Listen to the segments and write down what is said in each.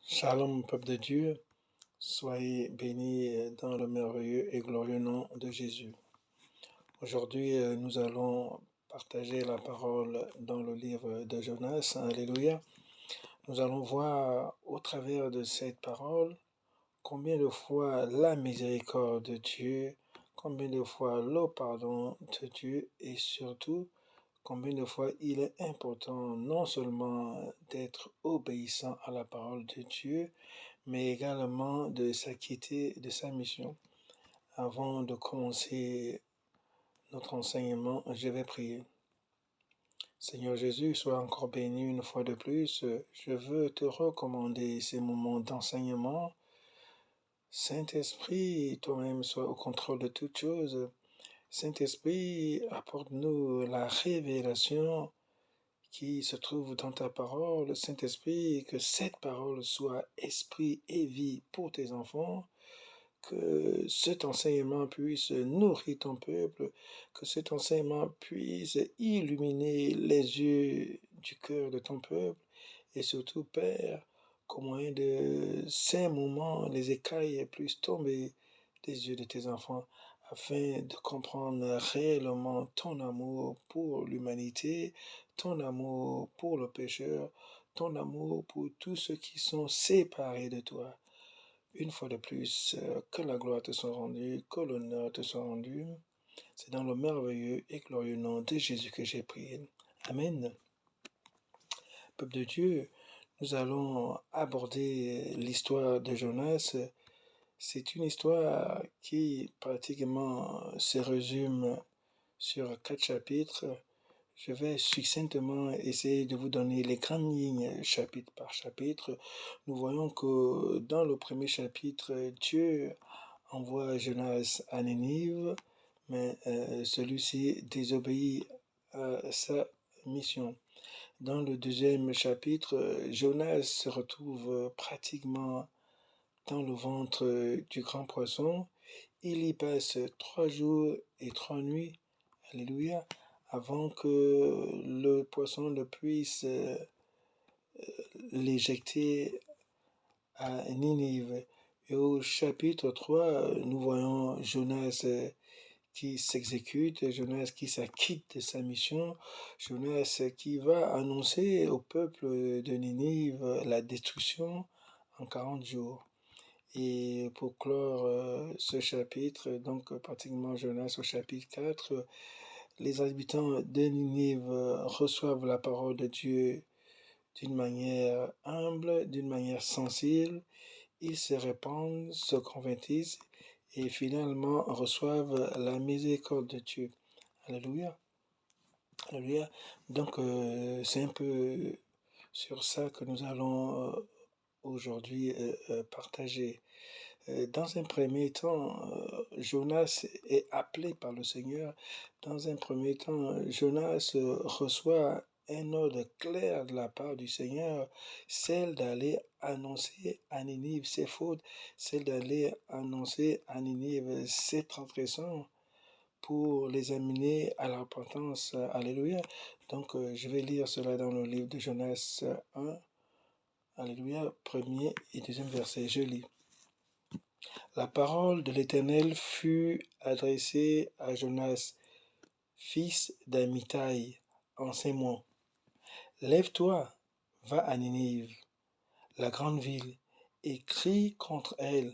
Shalom, peuple de Dieu, soyez bénis dans le merveilleux et glorieux nom de Jésus. Aujourd'hui, nous allons partager la parole dans le livre de Jonas. Alléluia. Nous allons voir au travers de cette parole combien de fois la miséricorde de Dieu, combien de fois le pardon de Dieu et surtout combien de fois il est important non seulement d'être obéissant à la parole de Dieu, mais également de s'acquitter de sa mission. Avant de commencer notre enseignement, je vais prier. Seigneur Jésus, sois encore béni une fois de plus. Je veux te recommander ces moments d'enseignement. Saint-Esprit, toi-même, sois au contrôle de toutes choses. Saint-Esprit, apporte-nous la révélation qui se trouve dans ta parole. Saint-Esprit, que cette parole soit esprit et vie pour tes enfants, que cet enseignement puisse nourrir ton peuple, que cet enseignement puisse illuminer les yeux du cœur de ton peuple, et surtout, Père, qu'au moyen de ces moments, les écailles puissent tomber des yeux de tes enfants, afin de comprendre réellement ton amour pour l'humanité, ton amour pour le pécheur, ton amour pour tous ceux qui sont séparés de toi. Une fois de plus, que la gloire te soit rendue, que l'honneur te soit rendu. C'est dans le merveilleux et glorieux nom de Jésus que j'ai prié. Amen. Peuple de Dieu, nous allons aborder l'histoire de Jonas. C'est une histoire qui pratiquement se résume sur 4 chapitres. Je vais succinctement essayer de vous donner les grandes lignes chapitre par chapitre. Nous voyons que dans le premier chapitre, Dieu envoie Jonas à Ninive, mais celui-ci désobéit à sa mission. Dans le deuxième chapitre, Jonas se retrouve pratiquement dans le ventre du grand poisson. Il y passe 3 jours et 3 nuits, alléluia, avant que le poisson ne puisse l'éjecter à Ninive. Et au chapitre 3, nous voyons Jonas qui s'exécute, Jonas qui s'acquitte de sa mission, Jonas qui va annoncer au peuple de Ninive la destruction en 40 jours. Et pour clore ce chapitre, donc pratiquement Jonas au chapitre 4, les habitants de Ninive reçoivent la parole de Dieu d'une manière humble, d'une manière sensible. Ils se répandent, se convertissent et finalement reçoivent la miséricorde de Dieu. Alléluia. Alléluia. Donc c'est un peu sur ça que nous allons aujourd'hui partager. Dans un premier temps, Jonas est appelé par le Seigneur. Dans un premier temps, Jonas reçoit un ordre clair de la part du Seigneur, celle d'aller annoncer à Ninive ses fautes, celle d'aller annoncer à Ninive ses transgressions pour les amener à la repentance. Alléluia. Donc, je vais lire cela dans le livre de Jonas 1. Alléluia, premier et deuxième verset. Je lis. La parole de l'Éternel fut adressée à Jonas, fils d'Amittai, en ces mots. Lève-toi, va à Ninive, la grande ville, et crie contre elle,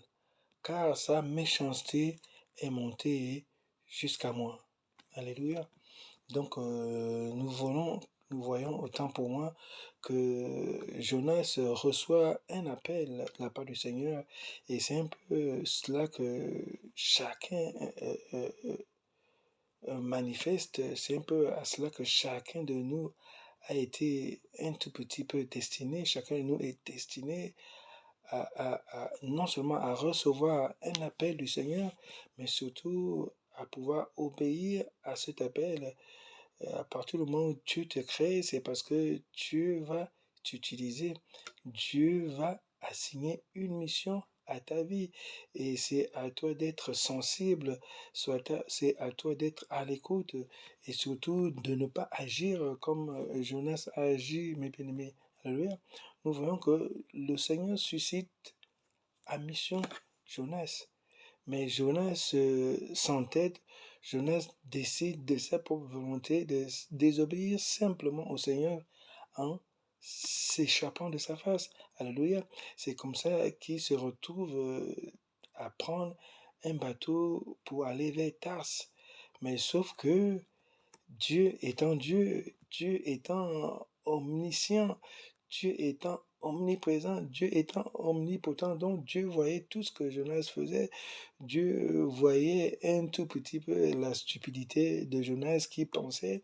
car sa méchanceté est montée jusqu'à moi. Alléluia. Donc, nous voyons autant pour moi que Jonas reçoit un appel de la part du Seigneur, et c'est un peu cela que chacun manifeste, c'est un peu à cela que chacun de nous a été un tout petit peu destiné. Chacun de nous est destiné non seulement à recevoir un appel du Seigneur, mais surtout à pouvoir obéir à cet appel. À partir du moment où tu te crées, c'est parce que Dieu va t'utiliser. Dieu va assigner une mission à ta vie. Et c'est à toi d'être sensible, c'est à toi d'être à l'écoute et surtout de ne pas agir comme Jonas a agi, mes bien-aimés. Alléluia. Nous voyons que le Seigneur suscite à mission Jonas. Mais Jonas s'entête, Jonas décide de sa propre volonté de désobéir simplement au Seigneur en s'échappant de sa face. Alléluia. C'est comme ça qu'il se retrouve à prendre un bateau pour aller vers Tars. Mais sauf que Dieu étant Dieu, Dieu étant omniscient, Dieu étant omniprésent, Dieu étant omnipotent, donc Dieu voyait tout ce que Jonas faisait. Dieu voyait un tout petit peu la stupidité de Jonas qui pensait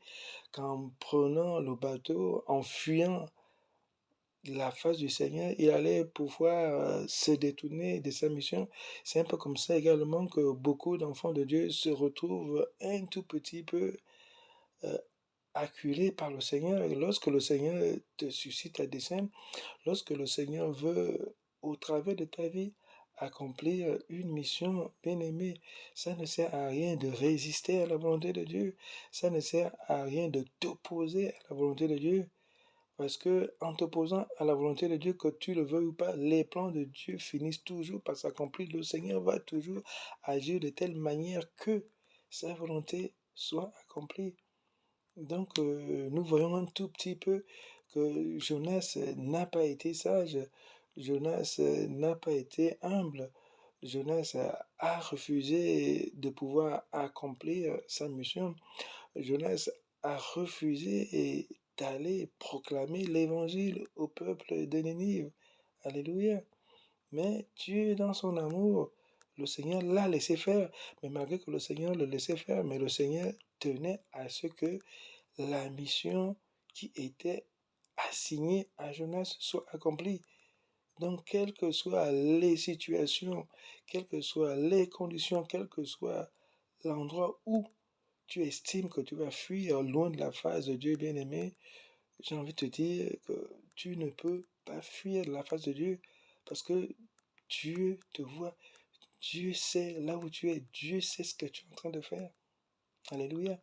qu'en prenant le bateau, en fuyant la face du Seigneur, il allait pouvoir se détourner de sa mission. C'est un peu comme ça également que beaucoup d'enfants de Dieu se retrouvent un tout petit peu euh, acculés par le Seigneur. Et lorsque le Seigneur te suscite à dessein, lorsque le Seigneur veut, au travers de ta vie, accomplir une mission bien-aimée, ça ne sert à rien de résister à la volonté de Dieu. Ça ne sert à rien de t'opposer à la volonté de Dieu. Parce que en t'opposant à la volonté de Dieu, que tu le veuilles ou pas, les plans de Dieu finissent toujours par s'accomplir. Le Seigneur va toujours agir de telle manière que sa volonté soit accomplie. Donc, nous voyons un tout petit peu que Jonas n'a pas été sage, Jonas n'a pas été humble, Jonas a refusé de pouvoir accomplir sa mission, Jonas a refusé d'aller proclamer l'évangile au peuple de Nénive. Alléluia. Mais Dieu, dans son amour, le Seigneur l'a laissé faire. Mais malgré que le Seigneur le laissait faire, mais le Seigneur tenait à ce que la mission qui était assignée à Jonas soit accomplie. Donc, quelles que soient les situations, quelles que soient les conditions, quel que soit l'endroit où tu estimes que tu vas fuir loin de la face de Dieu bien-aimé, j'ai envie de te dire que tu ne peux pas fuir de la face de Dieu parce que Dieu te voit, Dieu sait là où tu es, Dieu sait ce que tu es en train de faire. Alléluia.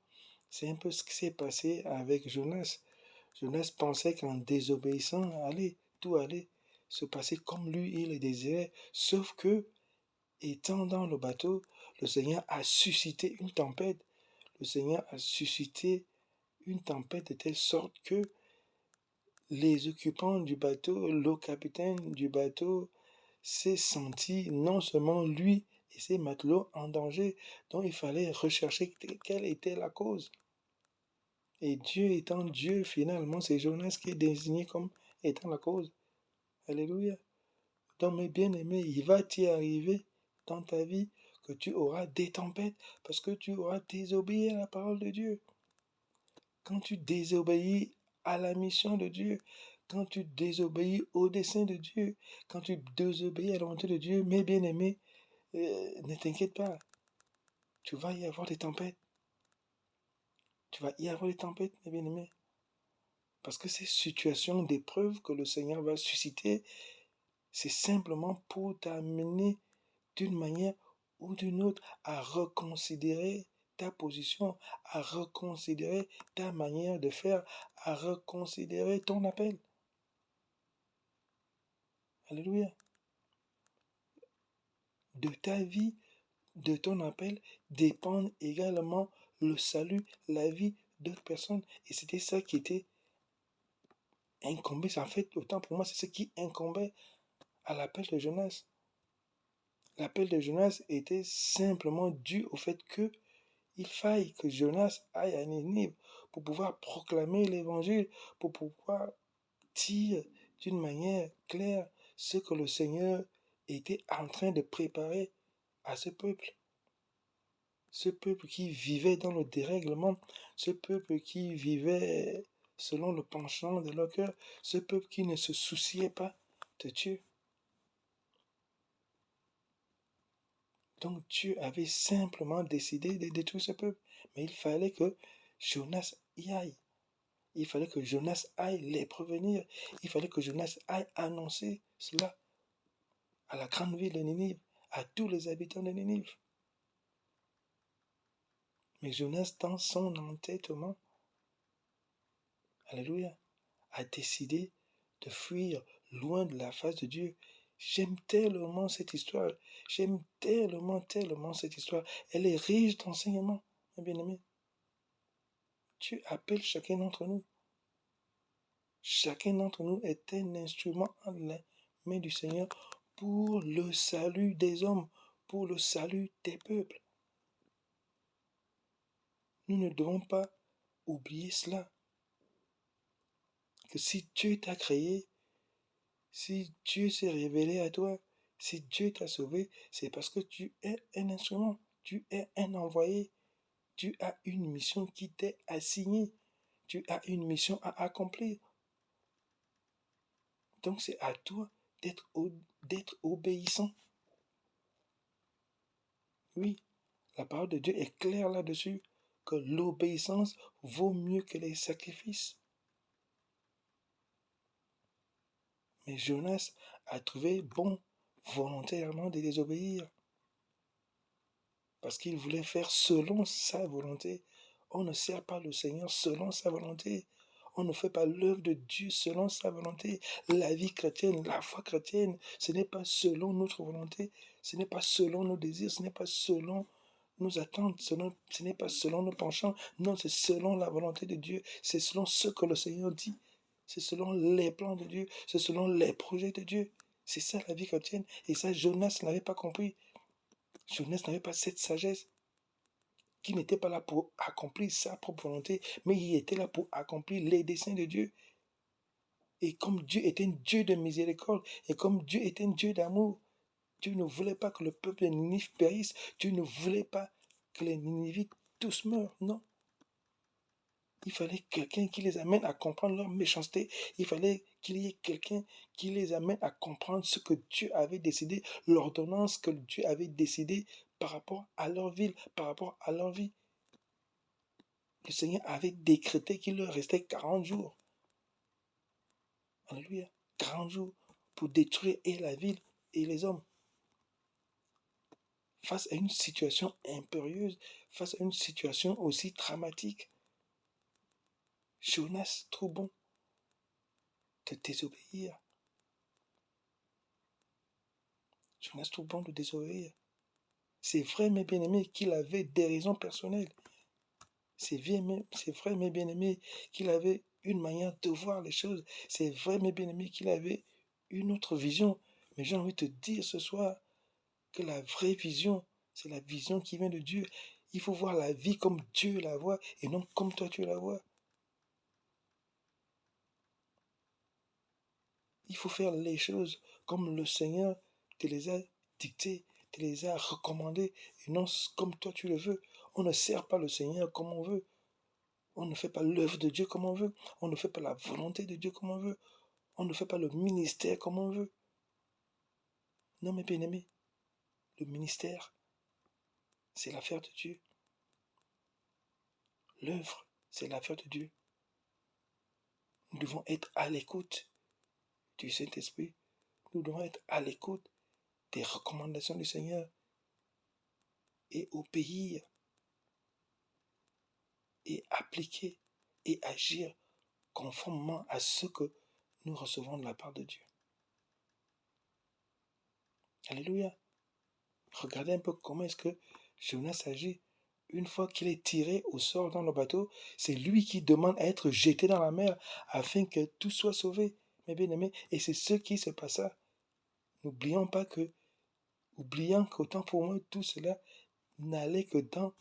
C'est un peu ce qui s'est passé avec Jonas. Jonas pensait qu'en désobéissant, tout allait se passer comme lui, il le désirait. Sauf que, étant dans le bateau, le Seigneur a suscité une tempête. Le Seigneur a suscité une tempête de telle sorte que les occupants du bateau, le capitaine du bateau, s'est senti non seulement lui et ses matelots en danger, donc il fallait rechercher quelle était la cause. Et Dieu étant Dieu, finalement, c'est Jonas qui est désigné comme étant la cause. Alléluia. Donc, mes bien-aimés, il va t'y arriver dans ta vie que tu auras des tempêtes parce que tu auras désobéi à la parole de Dieu. Quand tu désobéis à la mission de Dieu, quand tu désobéis au dessein de Dieu, quand tu désobéis à la volonté de Dieu, mes bien-aimés, ne t'inquiète pas, tu vas y avoir des tempêtes. Tu vas y avoir des tempêtes, mes bien-aimés. Parce que ces situations d'épreuve que le Seigneur va susciter, c'est simplement pour t'amener d'une manière ou d'une autre à reconsidérer ta position, à reconsidérer ta manière de faire, à reconsidérer ton appel. Alléluia. De ta vie, de ton appel, dépend également le salut, la vie d'autres personnes. Et c'était ça qui était incombé. En fait, autant pour moi, c'est ce qui incombait à l'appel de Jonas. L'appel de Jonas était simplement dû au fait que il faille que Jonas aille à Ninive pour pouvoir proclamer l'évangile, pour pouvoir dire d'une manière claire ce que le Seigneur était en train de préparer à ce peuple. Ce peuple qui vivait dans le dérèglement, ce peuple qui vivait selon le penchant de leur cœur, ce peuple qui ne se souciait pas de Dieu. Donc Dieu avait simplement décidé de détruire ce peuple. Mais il fallait que Jonas y aille. Il fallait que Jonas aille les prévenir. Il fallait que Jonas aille annoncer cela à la grande ville de Ninive, à tous les habitants de Ninive. Mais Jonas, dans son entêtement, alléluia, a décidé de fuir loin de la face de Dieu. J'aime tellement cette histoire. J'aime tellement, tellement cette histoire. Elle est riche d'enseignements, mes bien-aimés. Dieu appelle chacun d'entre nous. Chacun d'entre nous est un instrument en la main du Seigneur pour le salut des hommes, pour le salut des peuples. Nous ne devons pas oublier cela. Que si Dieu t'a créé, si Dieu s'est révélé à toi, si Dieu t'a sauvé, c'est parce que tu es un instrument, tu es un envoyé, tu as une mission qui t'est assignée, tu as une mission à accomplir. Donc c'est à toi d'être obéissant. Oui, la parole de Dieu est claire là-dessus, que l'obéissance vaut mieux que les sacrifices. Mais Jonas a trouvé bon volontairement de désobéir, parce qu'il voulait faire selon sa volonté. On ne sert pas le Seigneur selon sa volonté. On ne fait pas l'œuvre de Dieu selon sa volonté. La vie chrétienne, la foi chrétienne, ce n'est pas selon notre volonté, ce n'est pas selon nos désirs, ce n'est pas selon nos attentes, ce n'est pas selon nos penchants. Non, c'est selon la volonté de Dieu. C'est selon ce que le Seigneur dit. C'est selon les plans de Dieu. C'est selon les projets de Dieu. C'est ça la vie chrétienne. Et ça, Jonas n'avait pas compris. Jonas n'avait pas cette sagesse, qui n'était pas là pour accomplir sa propre volonté, mais il était là pour accomplir les desseins de Dieu. Et comme Dieu est un Dieu de miséricorde, et comme Dieu est un Dieu d'amour, Dieu ne voulait pas que le peuple de Ninive périsse. Dieu ne voulait pas que les Ninivites tous meurent. Non. Il fallait quelqu'un qui les amène à comprendre leur méchanceté. Il fallait qu'il y ait quelqu'un qui les amène à comprendre ce que Dieu avait décidé, l'ordonnance que Dieu avait décidée par rapport à leur ville, par rapport à leur vie. Le Seigneur avait décrété qu'il leur restait 40 jours. Alléluia. 40 jours pour détruire et la ville et les hommes. Face à une situation impérieuse, face à une situation aussi dramatique, Jonas trouve bon de désobéir. Jonas trouve bon de désobéir. C'est vrai, mes bien-aimés, qu'il avait des raisons personnelles. C'est vrai, mes bien-aimés, qu'il avait une manière de voir les choses. C'est vrai, mes bien-aimés, qu'il avait une autre vision. Mais j'ai envie de te dire ce soir que la vraie vision, c'est la vision qui vient de Dieu. Il faut voir la vie comme Dieu la voit et non comme toi tu la vois. Il faut faire les choses comme le Seigneur te les a dictées, te les a recommandées et non comme toi tu le veux. On ne sert pas le Seigneur comme on veut. On ne fait pas l'œuvre de Dieu comme on veut. On ne fait pas la volonté de Dieu comme on veut. On ne fait pas le ministère comme on veut. Non, mes bien-aimés, le ministère, c'est l'affaire de Dieu. L'œuvre, c'est l'affaire de Dieu. Nous devons être à l'écoute du Saint-Esprit. Nous devons être à l'écoute des recommandations du Seigneur et obéir et appliquer et agir conformément à ce que nous recevons de la part de Dieu. Alléluia. Regardez un peu comment est-ce que Jonas agit. Une fois qu'il est tiré au sort dans le bateau, c'est lui qui demande à être jeté dans la mer afin que tout soit sauvé, mes bien-aimés. Et c'est ce qui se passa. N'oublions pas que, oubliant qu'autant pour moi, tout cela n'allait que dans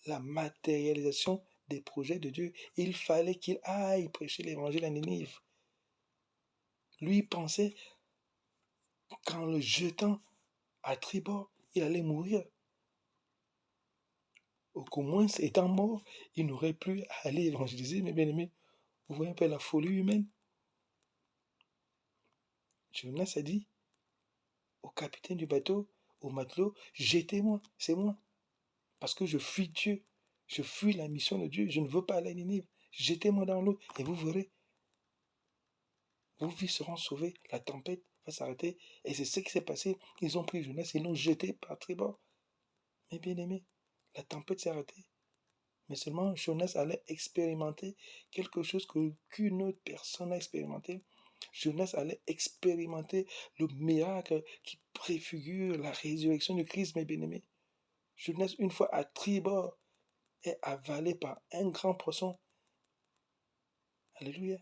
la matérialisation des projets de Dieu. Il fallait qu'il aille prêcher l'évangile à Ninive. Lui pensait qu'en le jetant à tribord, il allait mourir. Au moins, étant mort, il n'aurait plus à aller évangéliser, mes bien-aimés. Vous voyez un peu la folie humaine. Jonas a dit au capitaine du bateau, au matelot, jetez-moi, c'est moi. Parce que je fuis Dieu. Je fuis la mission de Dieu. Je ne veux pas aller à Ninive. Jetez-moi dans l'eau et vous verrez. Vos vies seront sauvées. La tempête va s'arrêter. Et c'est ce qui s'est passé. Ils ont pris Jonas et l'ont jeté par tribord. Mes bien-aimés, la tempête s'est arrêtée. Mais seulement Jonas allait expérimenter quelque chose qu'aucune autre personne n'a expérimenté. Jonas allait expérimenter le miracle qui préfigure la résurrection du Christ, mes bien-aimés. Jonas, une fois à tribord, est avalé par un grand poisson. Alléluia.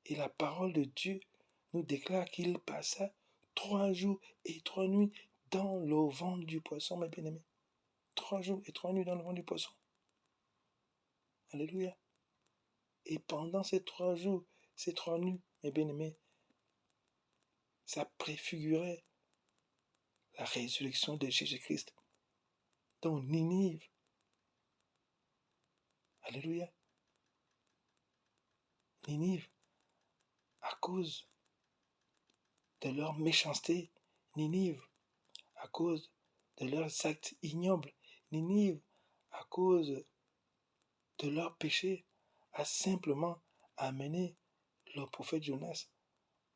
Et la parole de Dieu nous déclare qu'il passa 3 jours et 3 nuits dans le ventre du poisson, mes bien-aimés. 3 jours et 3 nuits dans le ventre du poisson. Alléluia. Et pendant ces 3 jours, ces 3 nuits, mes bien-aimés, ça préfigurait la résurrection de Jésus-Christ. Donc Ninive, alléluia, Ninive, à cause de leur méchanceté, Ninive, à cause de leurs actes ignobles, Ninive, à cause de leur péché, a simplement amené le prophète Jonas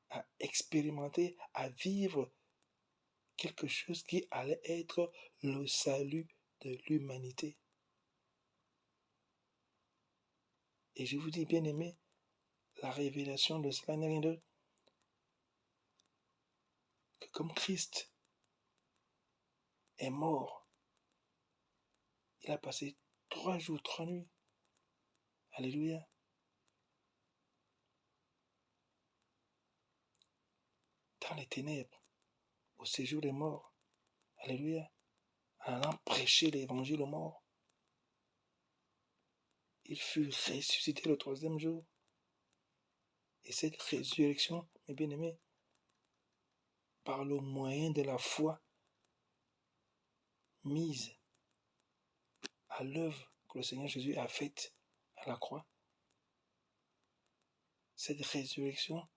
à expérimenter, à vivre quelque chose qui allait être le salut de l'humanité. Et je vous dis, bien aimé, la révélation de cela n'est rien d'autre que comme Christ est mort, il a passé 3 jours, 3 nuits, alléluia, dans les ténèbres, au séjour des morts, alléluia, en allant prêcher l'évangile aux morts. Il fut ressuscité le 3e jour. Et cette résurrection, mes bien-aimés, par le moyen de la foi mise à l'œuvre que le Seigneur Jésus a faite à la croix, cette résurrection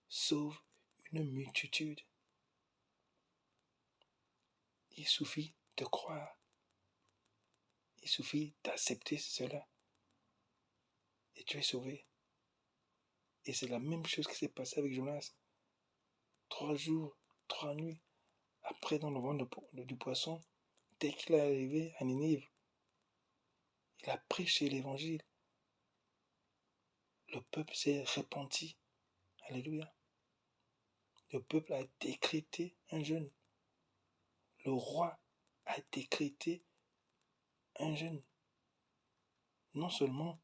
sauve une multitude. Il suffit de croire. Il suffit d'accepter cela. Et tu es sauvé. Et c'est la même chose qui s'est passée avec Jonas. 3 jours, 3 nuits, après dans le ventre du poisson, dès qu'il est arrivé à Ninive, il a prêché l'évangile. Le peuple s'est repenti. Alléluia. Le peuple a décrété un jeûne. Le roi a décrété un jeûne. Non seulement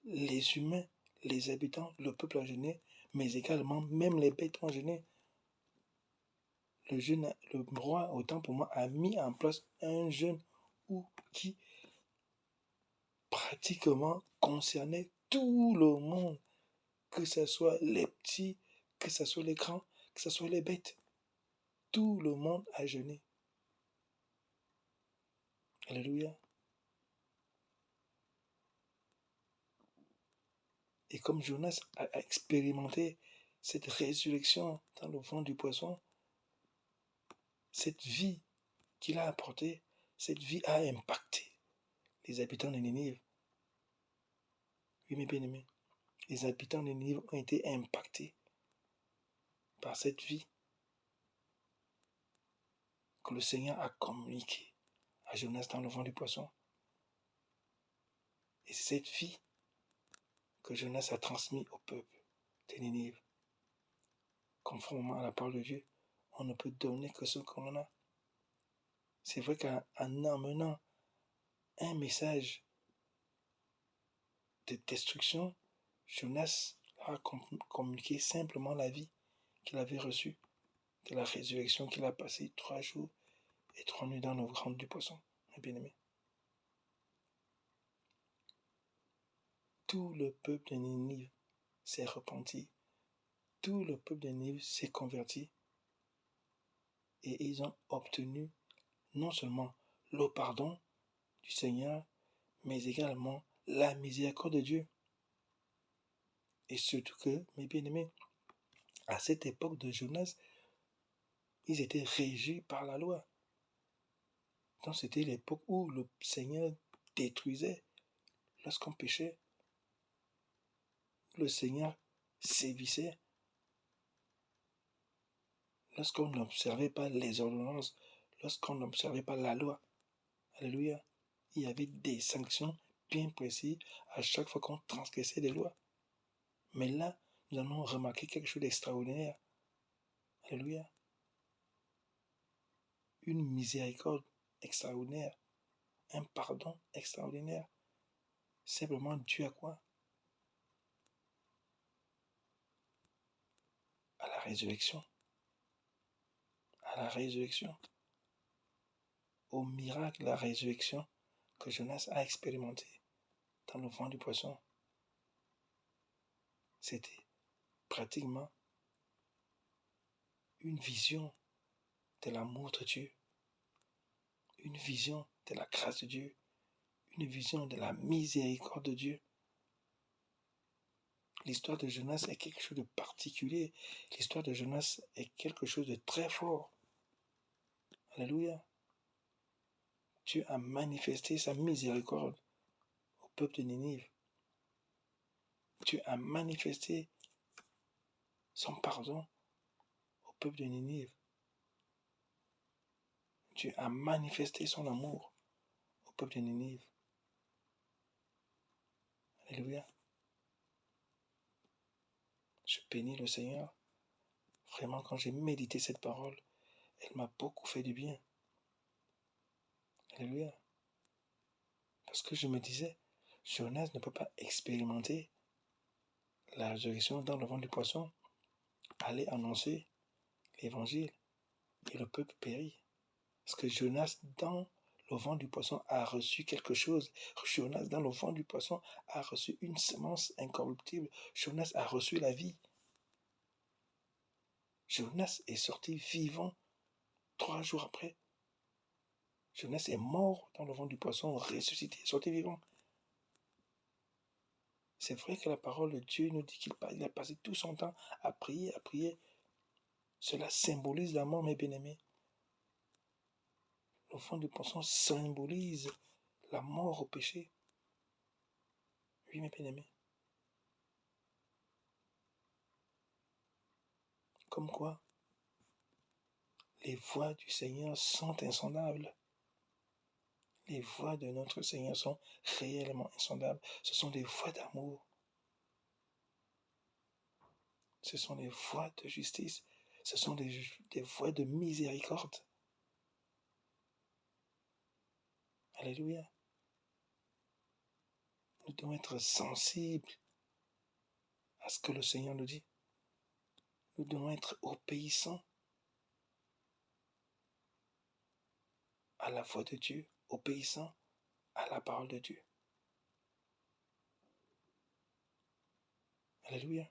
les humains, les habitants, le peuple a jeûné, mais également même les bêtes ont jeûné. Le roi, autant pour moi, a mis en place un jeûne qui pratiquement concernait tout le monde, que ce soit les petits, que ce soit les grands, que ce soit les bêtes. Tout le monde a jeûné. Alléluia. Et comme Jonas a expérimenté cette résurrection dans le ventre du poisson, cette vie qu'il a apportée, cette vie a impacté les habitants de Ninive. Oui, mes bien-aimés, les habitants de Ninive ont été impactés par cette vie que le Seigneur a communiquée à Jonas dans le ventre du poisson. Et c'est cette vie que Jonas a transmise au peuple de Ninive. Conformément à la parole de Dieu, on ne peut donner que ce qu'on a. C'est vrai qu'en amenant un message de destruction, Jonas a communiqué simplement la vie qu'il avait reçue de la résurrection qu'il a passé 3 jours et 3 nuits dans le ventre du poisson, mes bien-aimés. Tout le peuple de Ninive s'est repenti. Tout le peuple de Ninive s'est converti. Et ils ont obtenu non seulement le pardon du Seigneur, mais également la miséricorde de Dieu. Et surtout que, mes bien-aimés, à cette époque de Jonas, ils étaient régis par la loi. Donc c'était l'époque où le Seigneur détruisait lorsqu'on péchait. Le Seigneur sévissait lorsqu'on n'observait pas les ordonnances, lorsqu'on n'observait pas la loi. Alléluia. Il y avait des sanctions bien précises à chaque fois qu'on transgressait les lois. Mais là, nous allons remarquer quelque chose d'extraordinaire. Alléluia. Une miséricorde extraordinaire, un pardon extraordinaire, simplement dû à quoi? À la résurrection. À la résurrection. Au miracle de la résurrection que Jonas a expérimenté dans le ventre du poisson. C'était pratiquement une vision de l'amour de Dieu, une vision de la grâce de Dieu, une vision de la miséricorde de Dieu. L'histoire de Jonas est quelque chose de particulier. L'histoire de Jonas est quelque chose de très fort. Alléluia. Dieu a manifesté sa miséricorde au peuple de Ninive. Dieu a manifesté son pardon au peuple de Ninive. Dieu a manifesté son amour au peuple de Ninive. Alléluia. Je bénis le Seigneur. Vraiment, quand j'ai médité cette parole, elle m'a beaucoup fait du bien. Alléluia. Parce que je me disais, Jonas ne peut pas expérimenter la résurrection dans le ventre du poisson, aller annoncer l'évangile et le peuple périt. Parce que Jonas, dans le ventre du poisson, a reçu quelque chose. Jonas, dans le ventre du poisson, a reçu une semence incorruptible. Jonas a reçu la vie. Jonas est sorti vivant 3 jours après. Jonas est mort dans le ventre du poisson, ressuscité, sorti vivant. C'est vrai que la parole de Dieu nous dit qu'il a passé tout son temps à prier, à prier. Cela symbolise la mort, mes bien-aimés. Le ventre du poisson symbolise la mort au péché. Oui, mes bien-aimés. Comme quoi, les voies du Seigneur sont insondables. Les voies de notre Seigneur sont réellement insondables. Ce sont des voies d'amour. Ce sont des voies de justice. Ce sont des voies de miséricorde. Alléluia. Nous devons être sensibles à ce que le Seigneur nous dit. Nous devons être obéissants à la voix de Dieu, obéissants à la parole de Dieu. Alléluia.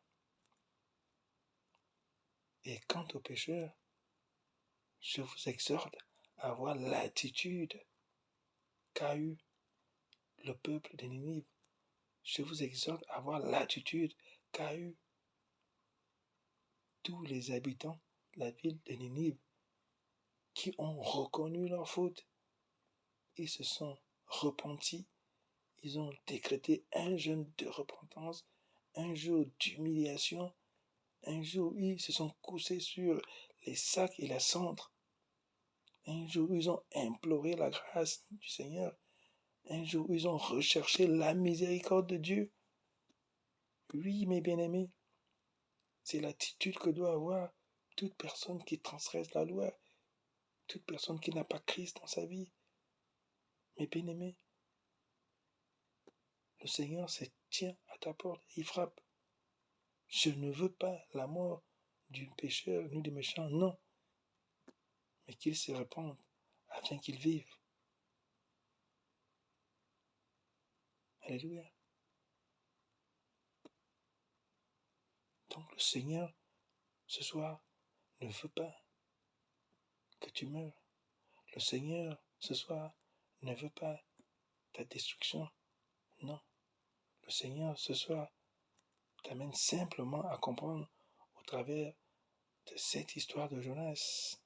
Et quant aux pécheurs, je vous exhorte à avoir l'attitude qu'a eu le peuple de Ninive. Je vous exhorte à avoir l'attitude qu'a eu tous les habitants de la ville de Ninive qui ont reconnu leur faute. Ils se sont repentis. Ils ont décrété un jeûne de repentance, un jour d'humiliation, un jour où ils se sont couchés sur les sacs et la cendre. Un jour où ils ont imploré la grâce du Seigneur. Un jour où ils ont recherché la miséricorde de Dieu. Oui, mes bien-aimés, c'est l'attitude que doit avoir toute personne qui transgresse la loi, toute personne qui n'a pas Christ dans sa vie. Mes bien-aimés, le Seigneur se tient à ta porte, il frappe. Je ne veux pas la mort du pécheur ni du méchant, non, mais qu'il se répande afin qu'il vive. Alléluia. Donc le Seigneur, ce soir, ne veut pas que tu meurs. Le Seigneur, ce soir, ne veut pas ta destruction. Non. Le Seigneur, ce soir, t'amène simplement à comprendre au travers de cette histoire de Jonas.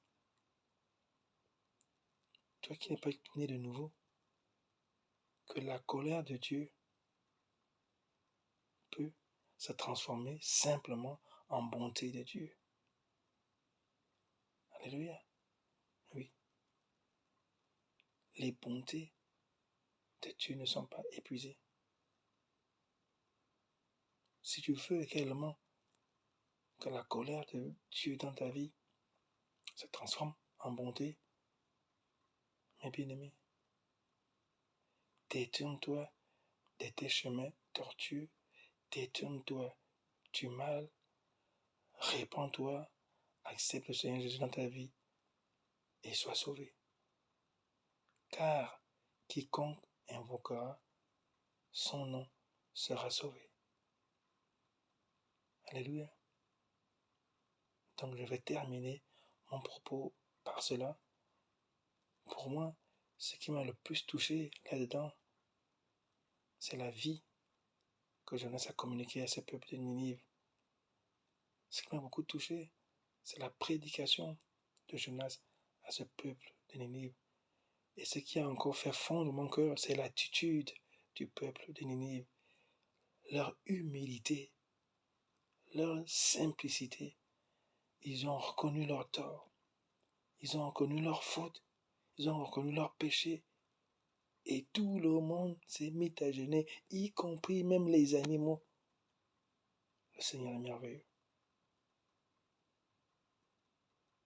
Toi qui n'es pas né de nouveau, que la colère de Dieu peut se transformer simplement en bonté de Dieu. Alléluia. Oui. Les bontés de Dieu ne sont pas épuisées. Si tu veux également que la colère de Dieu dans ta vie se transforme en bonté. Mes bien-aimés, détourne-toi de tes chemins tortueux, détourne-toi du mal, répands-toi, accepte le Seigneur Jésus dans ta vie et sois sauvé. Car quiconque invoquera son nom sera sauvé. Alléluia. Donc je vais terminer mon propos par cela. Pour moi, ce qui m'a le plus touché là-dedans, c'est la vie que Jonas a communiquée à ce peuple de Ninive. Ce qui m'a beaucoup touché, c'est la prédication de Jonas à ce peuple de Ninive. Et ce qui a encore fait fondre mon cœur, c'est l'attitude du peuple de Ninive, leur humilité, leur simplicité. Ils ont reconnu leur tort, ils ont reconnu leur faute, ils ont reconnu leur péché. Et tout le monde s'est mis à jeûner, y compris même les animaux. Le Seigneur est merveilleux.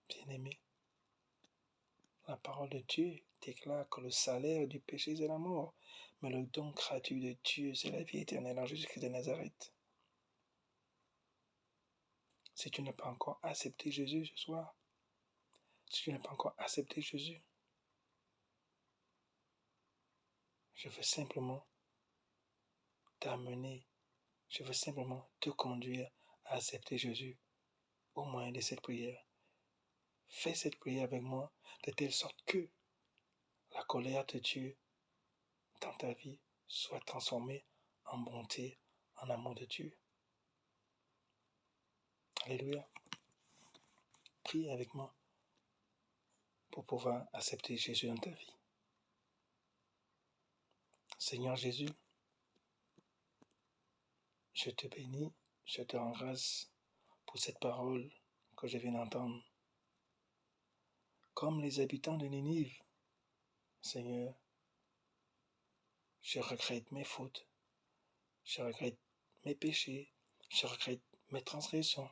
Bien-aimé, la parole de Dieu déclare que le salaire du péché, c'est la mort. Mais le don gratuit de Dieu, c'est la vie éternelle en Jésus-Christ de Nazareth. Si tu n'as pas encore accepté Jésus ce soir, si tu n'as pas encore accepté Jésus, je veux simplement t'amener, je veux simplement te conduire à accepter Jésus au moyen de cette prière. Fais cette prière avec moi de telle sorte que la colère de Dieu dans ta vie soit transformée en bonté, en amour de Dieu. Alléluia. Prie avec moi pour pouvoir accepter Jésus dans ta vie. Seigneur Jésus, je te bénis, je te rends grâce pour cette parole que je viens d'entendre. Comme les habitants de Ninive, Seigneur, je regrette mes fautes, je regrette mes péchés, je regrette mes transgressions.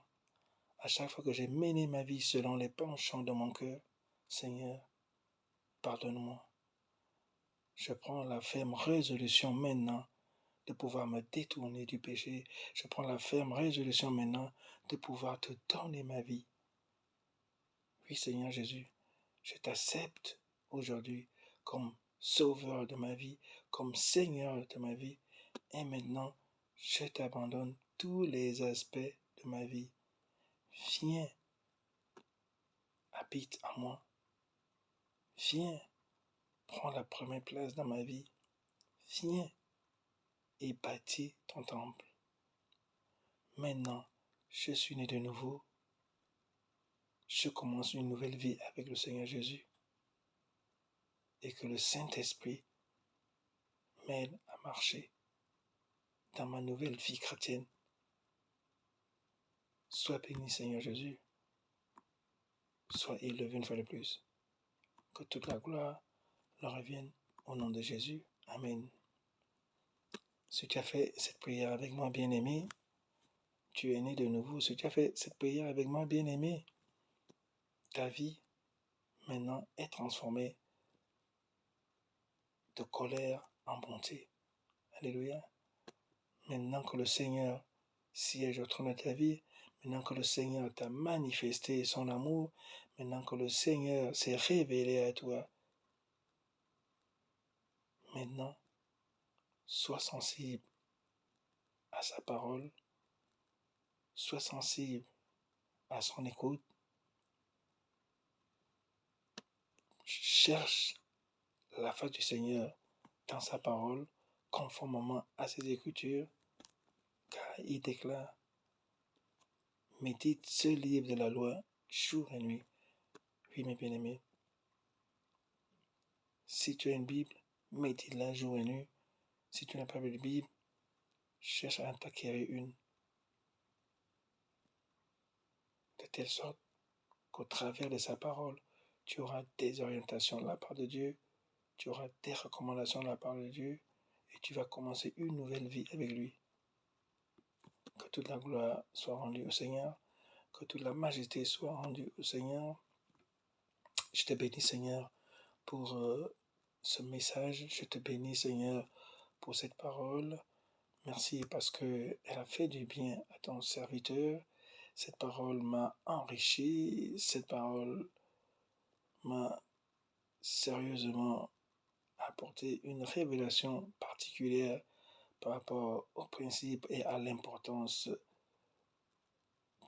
À chaque fois que j'ai mené ma vie selon les penchants de mon cœur, Seigneur, pardonne-moi. Je prends la ferme résolution maintenant de pouvoir me détourner du péché. Je prends la ferme résolution maintenant de pouvoir te donner ma vie. Oui, Seigneur Jésus, je t'accepte aujourd'hui comme sauveur de ma vie, comme Seigneur de ma vie. Et maintenant, je t'abandonne tous les aspects de ma vie. Viens, habite en moi. Viens, prends la première place dans ma vie. Viens et bâtis ton temple. Maintenant, je suis né de nouveau. Je commence une nouvelle vie avec le Seigneur Jésus. Et que le Saint-Esprit m'aide à marcher dans ma nouvelle vie chrétienne. Sois béni, Seigneur Jésus. Sois élevé une fois de plus. Que toute la gloire leur revienne au nom de Jésus. Amen. Si tu as fait cette prière avec moi, bien-aimé, tu es né de nouveau. Si tu as fait cette prière avec moi, bien-aimé, ta vie maintenant est transformée de colère en bonté. Alléluia. Maintenant que le Seigneur siège au trône de ta vie, maintenant que le Seigneur t'a manifesté son amour, maintenant que le Seigneur s'est révélé à toi, maintenant, sois sensible à sa parole, sois sensible à son écoute, cherche la face du Seigneur dans sa parole, conformément à ses écritures, car il déclare, médite ce livre de la loi jour et nuit. Oui, mes bien-aimés, si tu as une Bible, médite-la jour et nuit. Si tu n'as pas de Bible, cherche à en t'acquérir une. De telle sorte qu'au travers de sa parole, tu auras des orientations de la part de Dieu, tu auras des recommandations de la part de Dieu, et tu vas commencer une nouvelle vie avec lui. Que toute la gloire soit rendue au Seigneur. que toute la majesté soit rendue au Seigneur. Je te bénis, Seigneur, pour ce message. Je te bénis, Seigneur, pour cette parole. Merci parce qu'elle a fait du bien à ton serviteur. Cette parole m'a enrichi. Cette parole m'a sérieusement apporté une révélation particulière par rapport au principe et à l'importance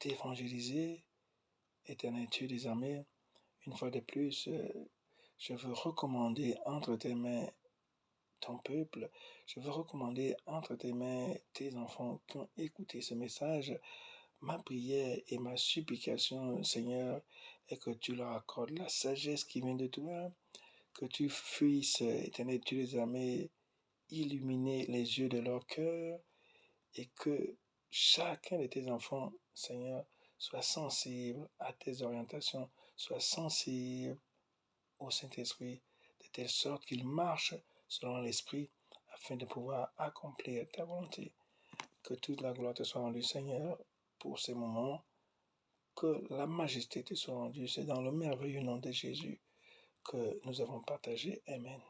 d'évangéliser. Éternel Dieu des armées, une fois de plus, je veux recommander entre tes mains ton peuple. Je veux recommander entre tes mains tes enfants qui ont écouté ce message. Ma prière et ma supplication, Seigneur, est que tu leur accordes la sagesse qui vient de toi, que tu puisses, Éternel Dieu des armées, illuminer les yeux de leur cœur et que chacun de tes enfants, Seigneur, soit sensible à tes orientations, soit sensible au Saint-Esprit, de telle sorte qu'il marche selon l'Esprit afin de pouvoir accomplir ta volonté. Que toute la gloire te soit rendue, Seigneur, pour ces moments. Que la majesté te soit rendue. C'est dans le merveilleux nom de Jésus que nous avons partagé. Amen.